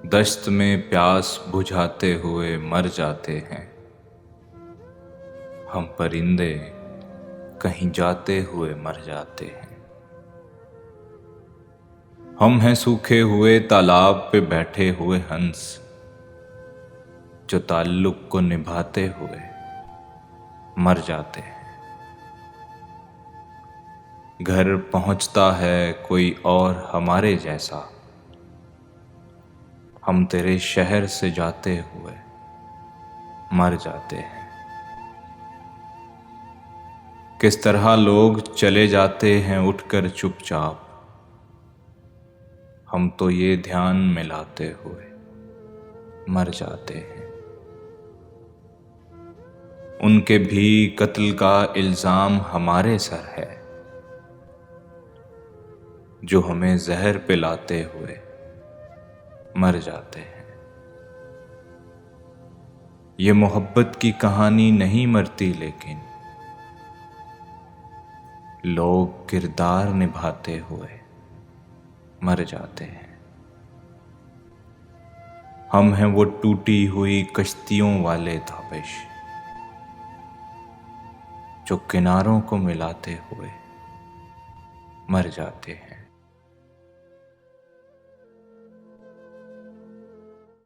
दश्त में प्यास बुझाते हुए मर जाते हैं। हम परिंदे कहीं जाते हुए मर जाते हैं। हम हैं सूखे हुए तालाब पे बैठे हुए हंस, जो ताल्लुक को निभाते हुए मर जाते हैं। घर पहुंचता है कोई और हमारे जैसा, हम तेरे शहर से जाते हुए मर जाते हैं। किस तरह लोग चले जाते हैं उठकर चुपचाप, हम तो ये ध्यान में लाते हुए मर जाते हैं। उनके भी कत्ल का इल्जाम हमारे सर है, जो हमें जहर पिलाते हुए मर जाते हैं। ये मोहब्बत की कहानी नहीं मरती, लेकिन लोग किरदार निभाते हुए मर जाते हैं। हम हैं वो टूटी हुई कश्तियों वाले ताबिश, जो किनारों को मिलाते हुए मर जाते हैं।